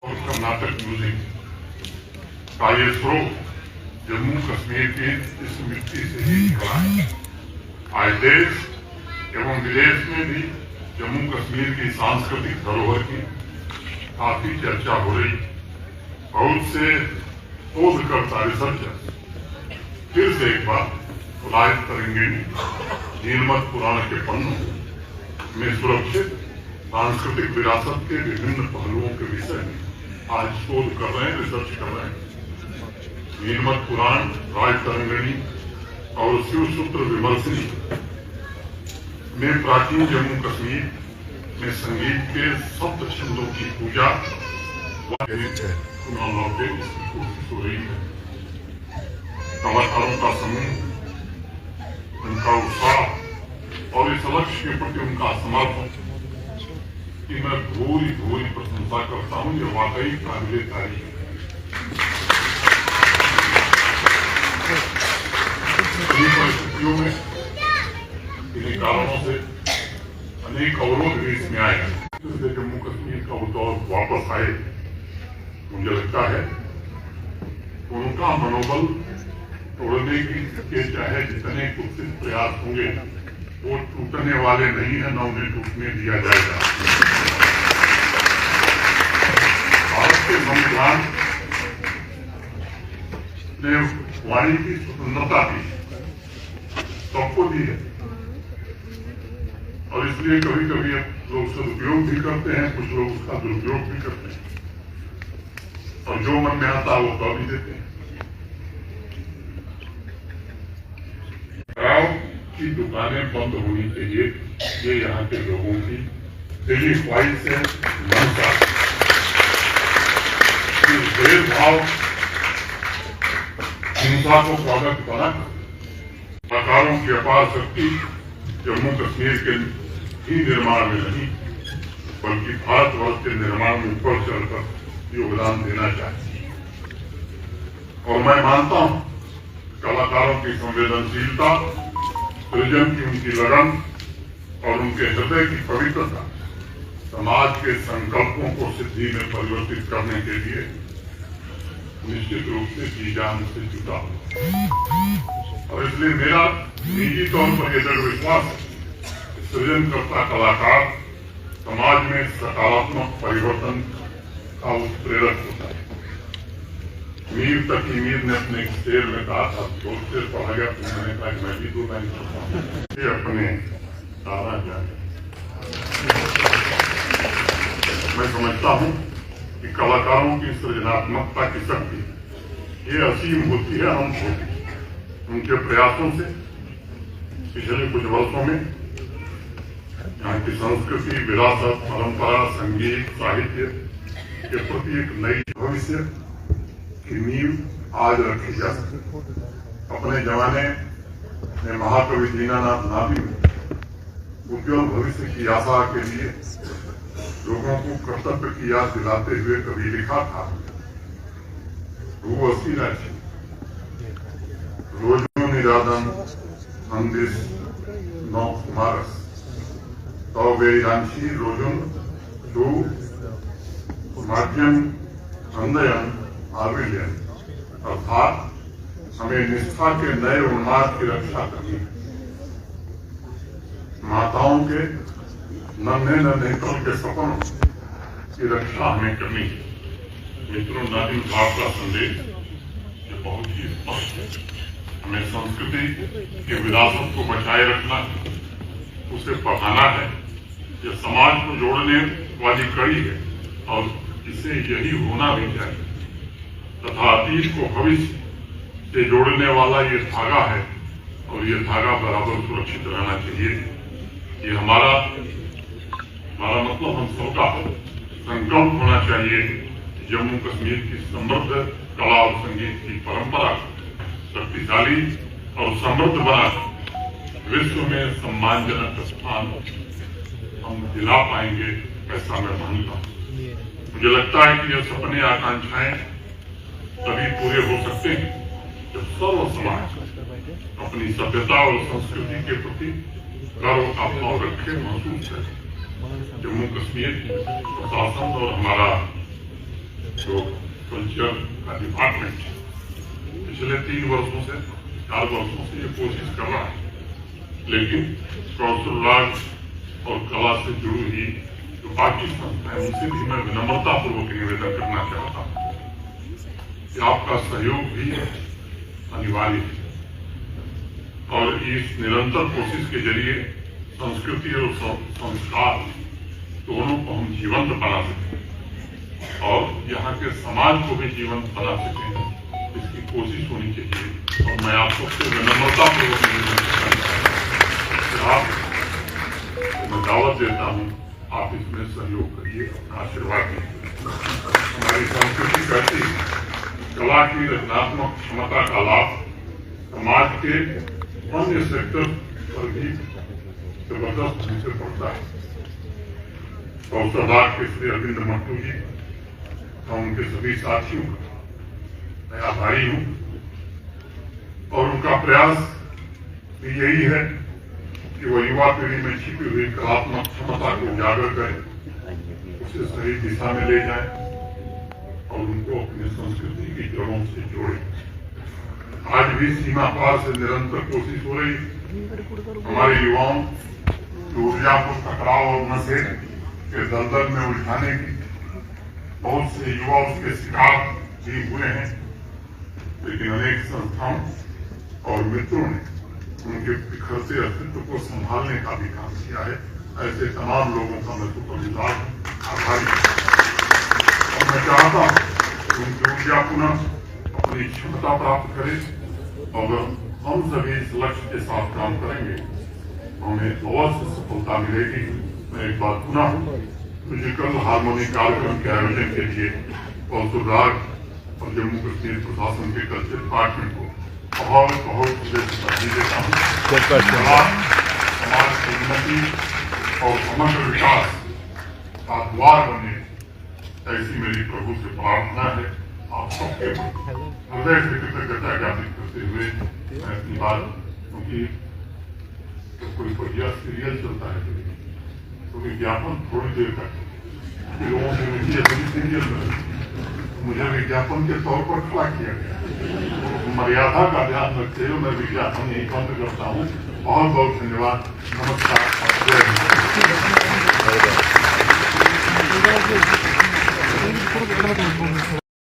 और कर्नाटक म्यूजिक का ये स्रोत जम्मू कश्मीर की इस मिट्टी से ही निकला है। आज देश एवं विदेश में भी जम्मू कश्मीर की सांस्कृतिक धरोहर की काफी चर्चा हो रही। बहुत से शोधकर्ता रिसर्चर फिर से एक बार राज तरंगिणी नीलमत पुराण के पन्नों में सुरक्षित सांस्कृतिक विरासत के विभिन्न पहलुओं के विषय में आज शोध कर रहे हैं, रिसर्च कर रहे हैं। नीलमत पुराण, राज तरंगिणी और शिव सूत्र विमर्शनी में प्राचीन जम्मू कश्मीर में संगीत के सप्त छंदों की पूजा पुनः लौटे इसकी कोशिश हो रही है। कलाकारों का समूह, उनका उत्साह और इस लक्ष्य के प्रति उनका समर्पण की मैं भूरी भूरी प्रशंसा करता हूँ। ये वाकई काबिले तारीफ है। सभी परिस्थितियों में इन्हीं कारणों से अनेक अवरोध भी इसमें आए हैं। जम्मू कश्मीर का वो दौर वापस आए, मुझे लगता है उनका मनोबल तोड़ने के चाहे जितने कुत्सित प्रयास होंगे वो टूटने वाले नहीं है, न उन्हें टूटने दिया जाएगा। भारत के संविधान ने वाणी की स्वतंत्रता दी, सबको दी है, और इसलिए कभी कभी लोग सदुपयोग भी करते हैं, कुछ लोग उसका दुरुपयोग भी करते हैं, और जो मन में आता है वो कह भी देते हैं। शराब की दुकानें बंद होनी चाहिए, ये यहाँ के लोगों की दिली ख्वाहिश है, मनसा। भेदभाव हिंसा को स्वागत बना कलाकारों की अपार शक्ति जम्मू कश्मीर के ही निर्माण में नहीं बल्कि भारतवर्ष के निर्माण में ऊपर चढ़कर योगदान देना चाहिए। और मैं मानता हूं कलाकारों की संवेदनशीलता, सृजन की उनकी लगन और उनके हृदय की पवित्रता समाज के संकल्पों को सिद्धि में परिवर्तित करने के लिए निश्चित रूप से जी जान से जुटा। और इसलिए मेरा निजी तौर पर यह दृढ़ विश्वास है, सृजनकर्ता कलाकार समाज में सकारात्मक परिवर्तन का उत्प्रेरक होता है। मीर तकी मीर ने अपने शेर में कहा था, दो शेर पढ़ा गया तो मैंने कहा कि मैं भी दो लाइन पढ़ता हूँ। ये अपने तारा जाए। मैं समझता हूँ कि कलाकारों की सृजनात्मकता की शक्ति ये असीम होती है, अनंत होती है। उनके प्रयासों से पिछले कुछ वर्षों में यहाँ की संस्कृति, विरासत, परंपरा, संगीत, साहित्य के प्रति एक नई भविष्य की नींव आज रखी जा सकती। अपने जमाने में महाकवि दीनानाथ नाबी उज्ज्वल भविष्य की आशा के लिए लोगों को कर्तव्य की याद दिलाते हुए कभी लिखा था, वो असी राशि रोजो निरादन मंदिर नौ कुमारस तो वेदांशी रोजन दो माध्यम अंदयन आविलियन, अर्थात हमें निष्ठा के नए उन्माद की रक्षा करनी है। माताओं के नन्हे नन्हे कल के सपनों की रक्षा हमें करनी है। मित्रों, नादिम साहब का संदेश ये बहुत ही स्पष्ट है। हमें संस्कृति की विरासत को बचाए रखना है, उसे बढ़ाना है। यह समाज को जोड़ने वाली कड़ी है और इसे यही होना भी चाहिए तथा अतीत को भविष्य से जोड़ने वाला ये धागा है और ये धागा बराबर सुरक्षित रहना चाहिए। ये हमारा मतलब हम सबका संकल्प होना चाहिए। जम्मू कश्मीर की समृद्ध कला और संगीत की परंपरा शक्तिशाली और समृद्ध बना विश्व में सम्मानजनक स्थान हम दिला पाएंगे, ऐसा मैं मानता हूँ। मुझे लगता है कि ये सपने, आकांक्षाएं तभी पूरे हो सकते हैं जब सर्व समाज अपनी सभ्यता और संस्कृति के प्रति गर्व का भाव रखे, महसूस करे। जम्मू कश्मीर प्रशासन और हमारा जो कल्चर का डिपार्टमेंट पिछले 3 वर्षों से 4 वर्षों से ये कोशिश कर रहा है, लेकिन कौशल राज और कला से जुड़ी हुई जो बाकी संस्थाएं उनसे भी मैं विनम्रता पूर्वक निवेदन करना चाहता हूँ कि आपका सहयोग भी अनिवार्य है और इस निरंतर कोशिश के जरिए संस्कृति और संस्कार दोनों को हम जीवंत बना सकें और यहाँ के समाज को भी जीवंत बना सकें, इसकी कोशिश होनी चाहिए। और मैं आप सबसे विनम्रता पूर्वक निवेदन करता हूँ, आप मैं दावत देता हूँ, आप इसमें सहयोग करिए, अपना आशीर्वाद दीजिए। हमारी संस्कृति कहती है कला की रचनात्मक क्षमता का लाभ समाज के अन्य सेक्टर पर भी जबरदस्त ढंग से पड़ता है। कौशल के श्री अरविंद मट्टू जी और उनके सभी साथियों का मैं आभारी हूँ और उनका प्रयास भी यही है कि वो युवा पीढ़ी में छिपी हुई कलात्मक क्षमता को उजागर करें, उसे सही दिशा में ले जाए और उनको अपनी संस्कृति की जड़ों से जोड़े। आज भी सीमा पार से निरंतर कोशिश हो रही है हमारे युवाओं की ऊर्जा को टकराव और नशे के दलदल में उलझाने की। बहुत से युवा उसके शिकार भी हुए हैं, लेकिन अनेक संस्थाओं और मित्रों ने उनके बिखरते अस्तित्व को संभालने का भी काम किया है। ऐसे तमाम लोगों का मैं शुक्रगुजार आभारी और मैं चाहता हूँ कि उनकी ऊर्जा पुनः अपनी क्षमता प्राप्त करे और हम सभी इस लक्ष्य के साथ काम करेंगे, हमें अवश्य सफलता मिलेगी। मैं एक बात पुनः म्यूजिकल हारमोनी कार्यक्रम के आयोजन के लिए कौशल राज और जम्मू कश्मीर प्रशासन के कल्चर डिपार्टमेंट को बहुत बहुत बधाई देता हूँ। समाज की उन्नति और समग्र विकास का द्वार बने, ऐसी मेरी प्रभु से प्रार्थना है। आप सबके हृदय से कृतज्ञता ज्ञापित करते हुए मैं अपनी बात, क्योंकि तो कोई बढ़िया सीरियल चलता है तो विज्ञापन थोड़ी देर तक लोगों से मुझे अभी सीरियल में मुझे विज्ञापन के तौर पर खड़ा किया गया। मर्यादा का ध्यान रखते हुए मैं विज्ञापन यही बंद करता हूँ। बहुत बहुत धन्यवाद। नमस्कार।